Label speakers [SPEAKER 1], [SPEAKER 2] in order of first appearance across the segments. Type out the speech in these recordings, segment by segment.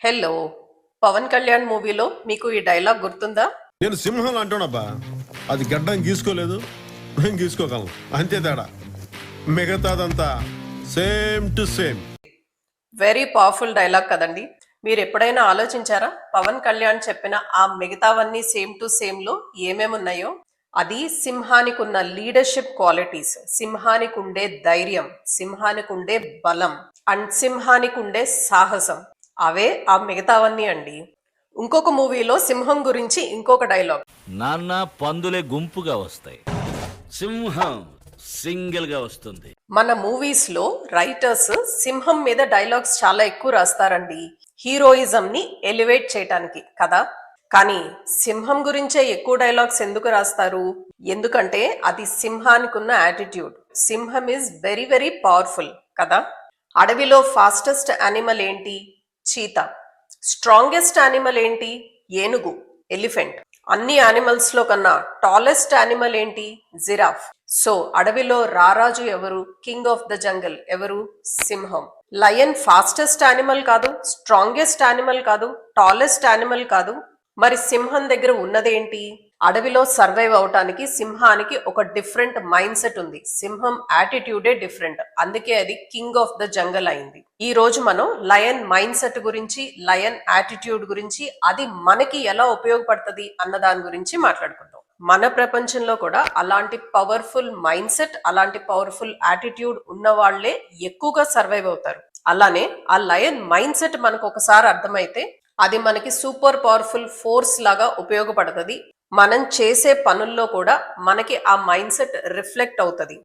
[SPEAKER 1] Hello. Pawan Kalyan మూవీలో మీకు ఈ డైలాగ్ గుర్తుందా?
[SPEAKER 2] నేను సింహం అంటున్నాబ్బా. అది గడ్డం గీసుకోలేదు, నేను గీసుకోగలను, అంతే తేడా. మిగతాదంతా same to same.
[SPEAKER 1] Very powerful dialogue కదండి. మీరు ఎప్పుడైనా ఆలోచించారా పవన్ కళ్యాణ్ చెప్పిన ఆ మిగతావన్నీ సేమ్ టు సేమ్ లో ఏమేమున్నాయో? అది సింహానికి ఉన్న లీడర్షిప్ క్వాలిటీస్, సింహానికి ఉండే ధైర్యం, సింహానికి ఉండే బలం అండ్ సింహానికి ఉండే సాహసం. అవే ఆ మిగతావన్నీ అండి. ఇంకొక మూవీలో సింహం గురించి ఇంకొక డైలాగ్.
[SPEAKER 3] నాన్న పందులే గుంపుగా వస్తాయి, సింహం సింగిల్ గా వస్తుంది.
[SPEAKER 1] మన మూవీస్ లో రైటర్స్ సింహం మీద డైలాగ్స్ చాలా ఎక్కువ రాస్తారండి, హీరోయిజం ని ఎలివేట్ చేయటానికి కదా. కానీ సింహం గురించే ఎక్కువ డైలాగ్స్ ఎందుకు రాస్తారు? ఎందుకంటే అది సింహానికి ఉన్న యాటిట్యూడ్. సింహం ఇస్ వెరీ వెరీ పవర్ఫుల్ కదా. అడవిలో ఫాస్టెస్ట్ యానిమల్ ఏంటి? చీతా. స్ట్రాంగెస్ట్ యానిమల్ ఏంటి? ఏనుగు, ఎలిఫెంట్. అన్ని యానిమల్స్ లో కన్నా టాలెస్ట్ యానిమల్ ఏంటి? జిరాఫ్. సో అడవిలో రారాజు ఎవరు? కింగ్ ఆఫ్ ద జంగల్ ఎవరు? సింహం. లయన్ ఫాస్టెస్ట్ యానిమల్ కాదు, స్ట్రాంగెస్ట్ యానిమల్ కాదు, టాలెస్ట్ యానిమల్ కాదు. మరి సింహం దగ్గర ఉన్నదేంటి? అడవిలో సర్వైవ్ అవటానికి సింహానికి ఒక డిఫరెంట్ మైండ్ సెట్ ఉంది. సింహం యాటిట్యూడే డిఫరెంట్, అందుకే అది కింగ్ ఆఫ్ ద జంగల్ అయింది. ఈ రోజు మనం లయన్ మైండ్ సెట్ గురించి, లయన్ యాటిట్యూడ్ గురించి, అది మనకి ఎలా ఉపయోగపడుతుంది అన్న దాని గురించి మాట్లాడుకుందాం. మన ప్రపంచంలో కూడా అలాంటి పవర్ఫుల్ మైండ్ సెట్, అలాంటి పవర్ఫుల్ యాటిట్యూడ్ ఉన్న వాళ్లే ఎక్కువగా సర్వైవ్ అవుతారు. అలానే ఆ లయన్ మైండ్ సెట్ మనకు ఒకసారి అర్థమైతే అది మనకి సూపర్ పవర్ఫుల్ ఫోర్స్ లాగా ఉపయోగపడుతుంది. మనం చేసే పనుల్లో కూడా మనకి ఆ మైండ్ సెట్ రిఫ్లెక్ట్ అవుతుంది.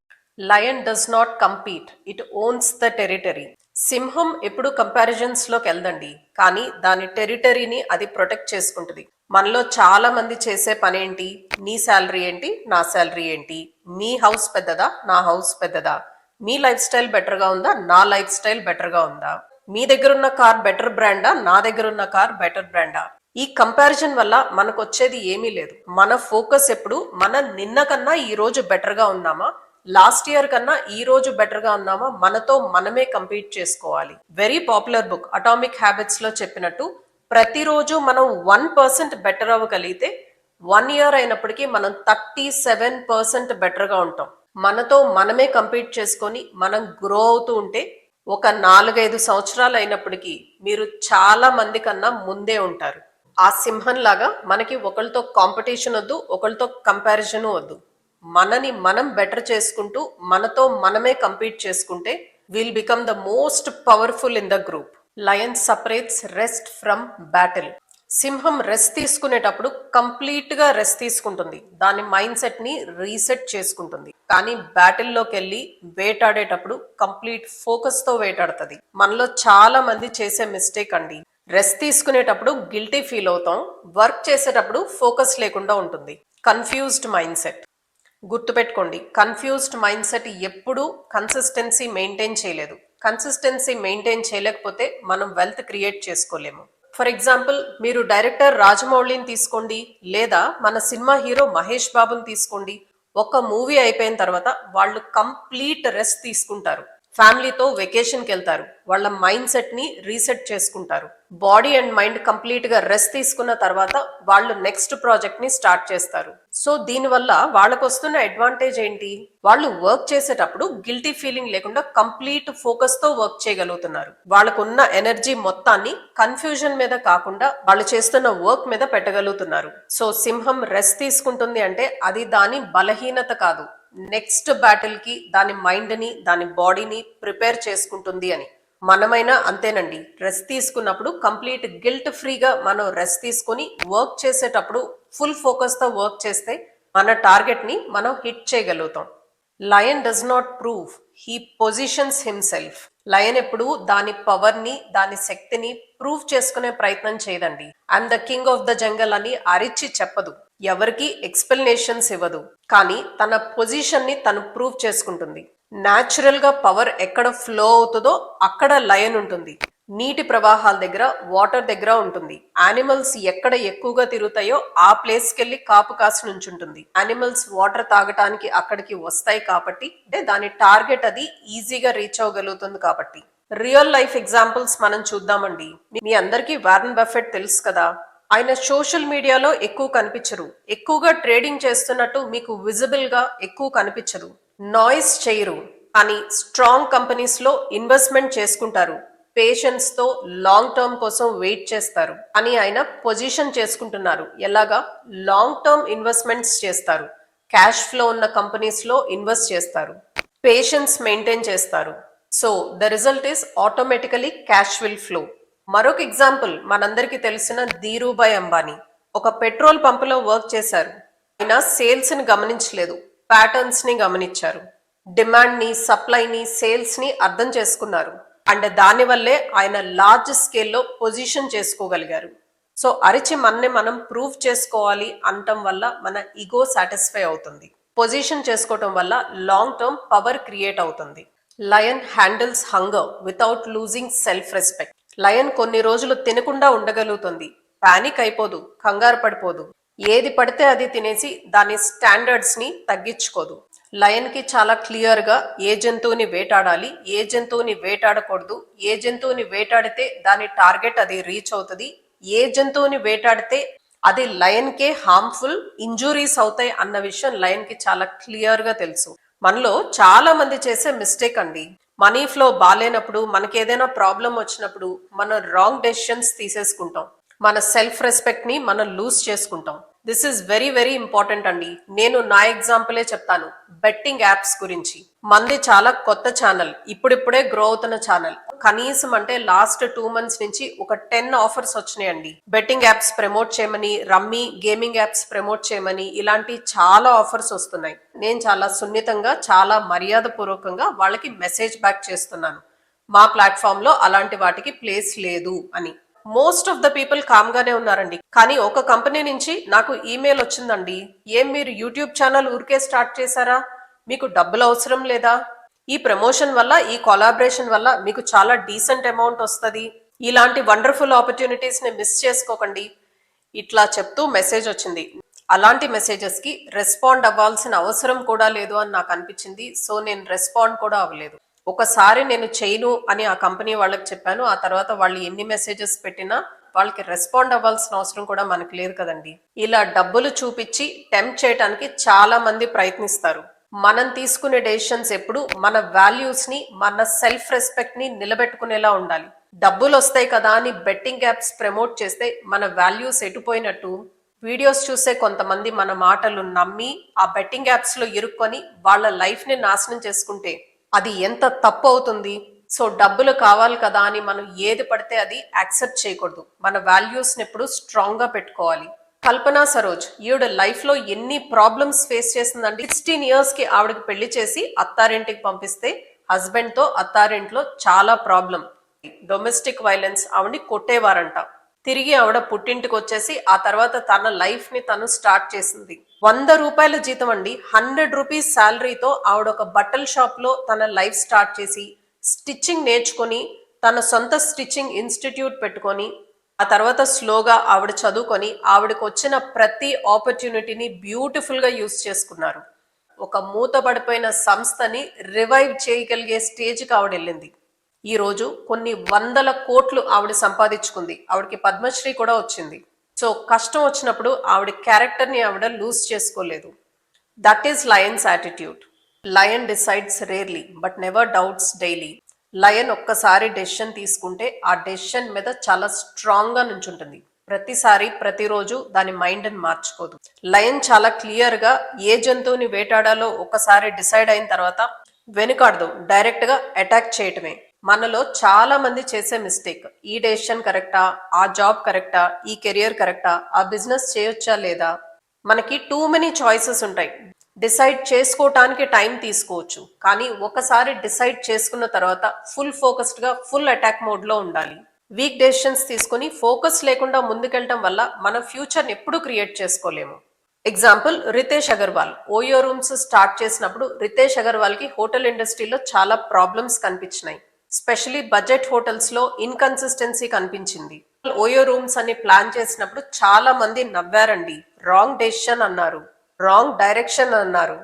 [SPEAKER 1] Lion does not compete, it owns the territory. సింహం ఎప్పుడు కంపారిజన్స్ లోకి వెళ్దండి, కానీ దాని టెరిటరీని అది ప్రొటెక్ట్ చేసుకుంటుంది. మనలో చాలా మంది చేసే పనేంటి? నీ శాలరీ ఏంటి, నా శాలరీ ఏంటి, మీ హౌస్ పెద్దదా, నా హౌస్ పెద్దదా, మీ లైఫ్ స్టైల్ బెటర్ గా ఉందా, నా లైఫ్ స్టైల్ బెటర్ గా ఉందా, మీ దగ్గర ఉన్న కార్ బెటర్ బ్రాండా, నా దగ్గర ఉన్న కార్ బెటర్ బ్రాండా. ఈ కంపారిజన్ వల్ల మనకు వచ్చేది ఏమీ లేదు. మన ఫోకస్ ఎప్పుడు మన నిన్న కన్నా ఈ రోజు బెటర్ గా ఉన్నామా, లాస్ట్ ఇయర్ కన్నా ఈ రోజు బెటర్ గా ఉన్నామా, మనతో మనమే కంపీట్ చేసుకోవాలి. Very popular book atomic habits లో చెప్పినట్టు ప్రతిరోజు మనం 1% బెటర్ అవ్వగలిగితే 1 year అయినప్పటికీ మనం 37% బెటర్ గా ఉంటాం. మనతో మనమే కంపీట్ చేసుకొని మనం గ్రో అవుతూ ఉంటే ఒక 4-5 సంవత్సరాలు అయినప్పటికీ మీరు చాలా మంది కన్నా ముందే ఉంటారు. ఆ సింహం లాగా మనకి ఒకరితో కాంపిటీషన్ వద్దు, ఒకరితో కంపారిజన్ వద్దు. మనని మనం బెటర్ చేసుకుంటూ మనతో మనమే కంపీట్ చేసుకుంటే will become the most powerful in the group. Lion separates rest from battle. సింహం రెస్ట్ తీసుకునేటప్పుడు కంప్లీట్ గా రెస్ట్ తీసుకుంటుంది, దాని మైండ్ సెట్ ని రీసెట్ చేసుకుంటుంది. కానీ బ్యాటిల్లోకి వెళ్ళి వేటాడేటప్పుడు కంప్లీట్ ఫోకస్ తో వేటాడుతుంది. మనలో చాలా మంది చేసే మిస్టేక్ అండి, రెస్ట్ తీసుకునేటప్పుడు గిల్టీ ఫీల్ అవుతాం, వర్క్ చేసేటప్పుడు ఫోకస్ లేకుండా ఉంటుంది. Confused mind set. గుర్తుపెట్టుకోండి, కన్ఫ్యూజ్డ్ మైండ్ సెట్ ఎప్పుడు కన్సిస్టెన్సీ మెయింటైన్ చేయలేదు. కన్సిస్టెన్సీ మెయింటైన్ చేయలేకపోతే మనం వెల్త్ క్రియేట్ చేసుకోలేము. ఫర్ ఎగ్జాంపుల్, మీరు డైరెక్టర్ రాజమౌళిని తీసుకోండి, లేదా మన సినిమా హీరో మహేష్ బాబుని తీసుకోండి. ఒక మూవీ అయిపోయిన తర్వాత వాళ్ళు కంప్లీట్ రెస్ట్ తీసుకుంటారు, ఫ్యామిలీతో వెకేషన్కి వెళ్తారు, వాళ్ళ మైండ్ సెట్ ని రీసెట్ చేసుకుంటారు. బాడీ అండ్ మైండ్ కంప్లీట్ గా రెస్ట్ తీసుకున్న తర్వాత వాళ్ళు నెక్స్ట్ ప్రాజెక్ట్ ని స్టార్ట్ చేస్తారు. సో దీనివల్ల వాళ్ళకు వస్తున్న అడ్వాంటేజ్ ఏంటి? వాళ్ళు వర్క్ చేసేటప్పుడు గిల్టీ ఫీలింగ్ లేకుండా కంప్లీట్ ఫోకస్ తో వర్క్ చేయగలుగుతున్నారు. వాళ్ళకున్న ఎనర్జీ మొత్తాన్ని కన్ఫ్యూజన్ మీద కాకుండా వాళ్ళు చేస్తున్న వర్క్ మీద పెట్టగలుగుతున్నారు. సో సింహం రెస్ట్ తీసుకుంటుంది అంటే అది దాని బలహీనత కాదు, నెక్స్ట్ బ్యాటిల్ కి దాని మైండ్ ని, దాని బాడీని ప్రిపేర్ చేసుకుంటుంది అని. మనమైనా అంతేనండి, రెస్ట్ తీసుకున్నప్పుడు కంప్లీట్ గిల్ట్ ఫ్రీగా మనం రెస్ట్ తీసుకుని వర్క్ చేసేటప్పుడు ఫుల్ ఫోకస్ తో వర్క్ చేస్తే మన టార్గెట్ ని మనం హిట్ చేయగలుగుతాం. Lion does not prove, he positions himself. Lion ఎప్పుడు దాని పవర్ ని, దాని శక్తిని ప్రూవ్ చేసుకునే ప్రయత్నం చేయదండి. I'm the king of the jungle అని అరిచి చెప్పదు, ఎవరికి ఎక్స్ప్లెనేషన్స్ ఇవ్వదు, కానీ తన పొజిషన్ ని తను ప్రూవ్ చేసుకుంటుంది. న్యాచురల్ గా పవర్ ఎక్కడ ఫ్లో అవుతుందో అక్కడ లయన్ ఉంటుంది. నీటి ప్రవాహాల దగ్గర, వాటర్ దగ్గర ఉంటుంది. యానిమల్స్ ఎక్కడ ఎక్కువగా తిరుగుతాయో ఆ ప్లేస్ కెళ్ళి కాపు కాసి నుంచుంటుంది. యానిమల్స్ వాటర్ తాగటానికి అక్కడికి వస్తాయి కాబట్టి, అంటే దాని టార్గెట్ అది ఈజీగా రీచ్ అవ్వగలుగుతుంది కాబట్టి. రియల్ లైఫ్ ఎగ్జాంపుల్స్ మనం చూద్దామండి. మీ అందరికీ వారన్ బఫెట్ తెలుసు కదా. ఆయన సోషల్ మీడియాలో ఎక్కువ కనిపించరు, ఎక్కువగా ట్రేడింగ్ చేస్తున్నట్టు మీకు విజిబుల్ గా ఎక్కువ కనిపించరు, నాయిస్ చేయరు, కానీ స్ట్రాంగ్ కంపెనీస్ లో ఇన్వెస్ట్మెంట్ చేసుకుంటారు, పేషెన్స్ తో లాంగ్ టర్మ్ కోసం వెయిట్ చేస్తారు అని ఆయన పొజిషన్ చేసుకుంటున్నారు. ఎలాగా? లాంగ్ టర్మ్ ఇన్వెస్ట్మెంట్స్ చేస్తారు, క్యాష్ ఫ్లో ఉన్న కంపెనీస్ లో ఇన్వెస్ట్ చేస్తారు, పేషెన్స్ మెయింటైన్ చేస్తారు. So the result is automatically cash will flow. మరొక ఎగ్జాంపుల్ మనందరికీ తెలిసిన ధీరూభాయ్ అంబానీ. ఒక పెట్రోల్ పంపులో వర్క్ చేశారు. ఆయన సేల్స్ ని గమనించలేదు, ప్యాటర్న్స్ ని గమనించారు, డిమాండ్ ని, సప్లై ని, సేల్స్ ని అర్థం చేసుకున్నారు. అండ్ దానివల్లే ఆయన లార్జ్ స్కేల్లో పొజిషన్ చేసుకోగలిగారు. సో అరిచి మనని మనం ప్రూవ్ చేసుకోవాలి అనటం వల్ల మన ఈగో సాటిస్ఫై అవుతుంది. పొజిషన్ చేసుకోవటం వల్ల లాంగ్ టర్మ్ పవర్ క్రియేట్ అవుతుంది. Lion handles hunger without losing self respect. Lion కొన్ని రోజులు తినకుండా ఉండగలుగుతుంది, పానిక్ అయిపోదు, కంగారు పడిపోదు, ఏది పడితే అది తినేసి దాని స్టాండర్డ్స్ ని తగ్గించుకోదు. లయన్ కి చాలా క్లియర్ గా ఏ జంతువుని వేటాడాలి, ఏ జంతువుని వేటాడకూడదు, ఏ జంతువుని వేటాడితే దాని టార్గెట్ అది రీచ్ అవుతుంది, ఏ జంతువుని వేటాడితే అది లయన్ కే హార్మ్ఫుల్, ఇంజురీస్ అవుతాయి అన్న విషయం లయన్ కి చాలా క్లియర్ గా తెలుసు. మనలో చాలా మంది చేసే మిస్టేక్ అండి, మనీ ఫ్లో బాగాలేనప్పుడు, మనకి ఏదైనా ప్రాబ్లం వచ్చినప్పుడు మనం రాంగ్ డెసిషన్స్ తీసేసుకుంటాం, మన సెల్ఫ్ రెస్పెక్ట్ ని మనం లూజ్ చేసుకుంటాం. This is very very important అండి. నేను నా ఎగ్జాంపులే చెప్తాను బెట్టింగ్ యాప్స్ గురించి. మంది చాలా కొత్త ఛానల్, ఇప్పుడిప్పుడే గ్రో అవుతున్న ఛానల్. కనీసం అంటే లాస్ట్ 2 months నుంచి ఒక 10 ఆఫర్స్ వచ్చినాయండి. బెట్టింగ్ యాప్స్ ప్రమోట్ చేయమని, రమ్మీ గేమింగ్ యాప్స్ ప్రమోట్ చేయమని, ఇలాంటి చాలా ఆఫర్స్ వస్తున్నాయి. నేను చాలా సున్నితంగా, చాలా మర్యాద పూర్వకంగా వాళ్ళకి మెసేజ్ బ్యాక్ చేస్తున్నాను, మా ప్లాట్ఫామ్ లో అలాంటి వాటికి ప్లేస్ లేదు అని. Most of the people calm గానే ఉన్నారండి. కానీ ఒక కంపెనీ నుంచి నాకు ఈమెయిల్ వచ్చిందండి, ఏం మీరు యూట్యూబ్ ఛానల్ ఊరికే స్టార్ట్ చేశారా, మీకు డబ్బులు అవసరం లేదా, ఈ ప్రమోషన్ వల్ల, ఈ కొలాబరేషన్ వల్ల మీకు చాలా డీసెంట్ అమౌంట్ వస్తుంది, ఇలాంటి వండర్ఫుల్ ఆపర్చునిటీస్ ని మిస్ చేసుకోకండి, ఇట్లా చెప్తూ మెసేజ్ వచ్చింది. అలాంటి మెసేజెస్ కి రెస్పాండ్ అవ్వాల్సిన అవసరం కూడా లేదు అని నాకు అనిపించింది. సో నేను రెస్పాండ్ కూడా అవ్వలేదు. ఒకసారి నేను చేయను అని ఆ కంపెనీ వాళ్ళకి చెప్పాను. ఆ తర్వాత వాళ్ళు ఎన్ని మెసేజెస్ పెట్టినా వాళ్ళకి రెస్పాండ్ అవ్వాల్సిన అవసరం కూడా మనకు లేదు కదండి. ఇలా డబ్బులు చూపించి టెంప్ట్ చేయడానికి చాలా మంది ప్రయత్నిస్తారు. మనం తీసుకునే డెసిషన్స్ ఎప్పుడు మన వాల్యూస్ ని, మన సెల్ఫ్ రెస్పెక్ట్ ని నిలబెట్టుకునేలా ఉండాలి. డబ్బులు వస్తాయి కదా అని బెట్టింగ్ యాప్స్ ప్రమోట్ చేస్తే మన వాల్యూస్ ఎటుపోయినట్టు. వీడియోస్ చూసే కొంతమంది మన మాటలు నమ్మి ఆ బెట్టింగ్ యాప్స్ లో ఇరుక్కొని వాళ్ళ లైఫ్ ని నాశనం చేసుకుంటే అది ఎంత తప్పు అవుతుంది. సో డబ్బులు కావాలి కదా అని మనం ఏది పడితే అది యాక్సెప్ట్ చేయకూడదు. మన వాల్యూస్ ని ఎప్పుడు స్ట్రాంగ్ గా పెట్టుకోవాలి. కల్పనా సరోజ్, ఈవిడ లైఫ్ లో ఎన్ని ప్రాబ్లమ్స్ ఫేస్ చేసిందండి. 16 years కి ఆవిడకి పెళ్లి చేసి అత్తారింటికి పంపిస్తే హస్బెండ్ తో అత్తారింట్లో చాలా ప్రాబ్లం, డొమెస్టిక్ వైలెన్స్, ఆవిడని కొట్టేవారంట. తిరిగి ఆవిడ పుట్టింటికి వచ్చేసి ఆ తర్వాత తన లైఫ్ ని తను స్టార్ట్ చేసింది. 100 రూపాయల జీతం అండి, 100 రూపీస్ శాలరీతో ఆవిడ ఒక బట్టల షాప్ లో తన లైఫ్ స్టార్ట్ చేసి స్టిచ్చింగ్ నేర్చుకొని తన సొంత స్టిచ్చింగ్ ఇన్స్టిట్యూట్ పెట్టుకొని ఆ తర్వాత స్లోగా ఆవిడ చదువుకొని ఆవిడకు వచ్చిన ప్రతి ఆపర్చునిటీని బ్యూటిఫుల్ గా యూజ్ చేసుకున్నారు. ఒక మూతపడిపోయిన సంస్థని రివైవ్ చేయగలిగే స్టేజ్కి ఆవిడ వెళ్ళింది. ఈ రోజు కొన్ని 100 కోట్లు ఆవిడ సంపాదించుకుంది. ఆవిడకి పద్మశ్రీ కూడా వచ్చింది. సో కష్టం వచ్చినప్పుడు ఆవిడ క్యారెక్టర్ ని ఆవిడ లూజ్ చేసుకోలేదు. That is Lions attitude. Lion decides rarely but never doubts daily. Lion ఒక్కసారి డెసిషన్ తీసుకుంటే ఆ డెసిషన్ మీద చాలా స్ట్రాంగ్ గా నుంచుంటుంది. ప్రతిసారి, ప్రతిరోజు దాని మైండ్ ని మార్చుకోదు. లయన్ చాలా క్లియర్ గా ఏ జంతువుని వేటాడాలో ఒకసారి డిసైడ్ అయిన తర్వాత వెనుకాడదు, డైరెక్ట్ గా అటాక్ చేయటమే. మనలో చాలా మంది చేసే మిస్టేక్, ఈ డెసిషన్ కరెక్టా, ఆ జాబ్ కరెక్టా, ఈ కెరియర్ కరెక్టా, ఆ బిజినెస్ చేయొచ్చా లేదా. మనకి టూ మెనీ చాయిసెస్ ఉంటాయి. డిసైడ్ చేసుకోవటానికి టైం తీసుకోవచ్చు, కానీ ఒకసారి డిసైడ్ చేసుకున్న తర్వాత ఫుల్ ఫోకస్డ్ గా, ఫుల్ అటాక్ మోడ్ లో ఉండాలి. వీక్ డెసిషన్స్ తీసుకుని ఫోకస్ లేకుండా ముందుకెళ్ళటం వల్ల మన ఫ్యూచర్ ని ఎప్పుడు క్రియేట్ చేసుకోలేము. Example Ritesh Agarwal. OYO rooms start చేసినప్పుడు రితేష్ అగర్వాల్ కి హోటల్ ఇండస్ట్రీలో చాలా ప్రాబ్లమ్స్ కనిపించినాయి. స్పెషలీ బడ్జెట్ హోటల్స్ లో ఇన్కన్సిస్టెన్సీ కనిపించింది. ఓయో రూమ్స్ అని ప్లాన్ చేసినప్పుడు చాలా మంది నవ్వారండి. రాంగ్ డెసిషన్ అన్నారు, రాంగ్ డైరెక్షన్ అన్నారు.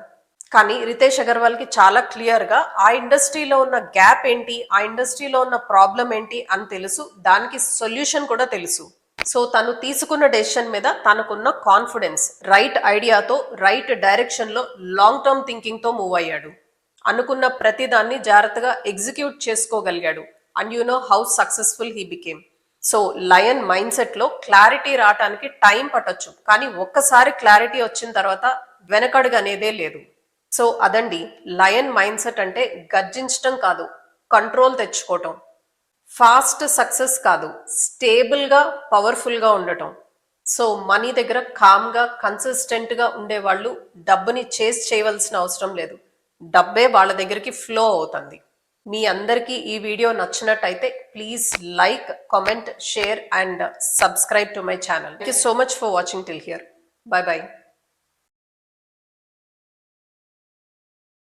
[SPEAKER 1] కానీ రితేష్ అగర్వాల్ కి చాలా క్లియర్ గా ఆ ఇండస్ట్రీలో ఉన్న గ్యాప్ ఏంటి, ఆ ఇండస్ట్రీలో ఉన్న ప్రాబ్లం ఏంటి అని తెలుసు, దానికి సొల్యూషన్ కూడా తెలుసు. సో తను తీసుకున్న డెసిషన్ మీద తనకున్న కాన్ఫిడెన్స్, రైట్ ఐడియాతో రైట్ డైరెక్షన్ లో లాంగ్ టర్మ్ థింకింగ్ తో మూవ్ అయ్యాడు. అనుకున్న ప్రతి దాన్ని జాగ్రత్తగా ఎగ్జిక్యూట్ చేసుకోగలిగాడు. And you know how successful he became. So lion mindset లో క్లారిటీ రావడానికి టైం పట్టొచ్చు, కానీ ఒక్కసారి క్లారిటీ వచ్చిన తర్వాత వెనకడుగు అనేదే లేదు. సో అదండి లయన్ మైండ్ సెట్ అంటే. గర్జించటం కాదు, కంట్రోల్ తెచ్చుకోవటం. ఫాస్ట్ సక్సెస్ కాదు, స్టేబుల్ గా పవర్ఫుల్ గా ఉండటం. సో మనీ దగ్గర కామ్ గా కన్సిస్టెంట్ గా ఉండేవాళ్ళు డబ్బుని చేస్ చేయవలసిన అవసరం లేదు, డబ్బే వాళ్ళ దగ్గరికి ఫ్లో అవుతుంది. మీ అందరికీ ఈ వీడియో నచ్చినట్టయితే please like, comment, share and subscribe to my channel. Thank you so much for watching till here. By by.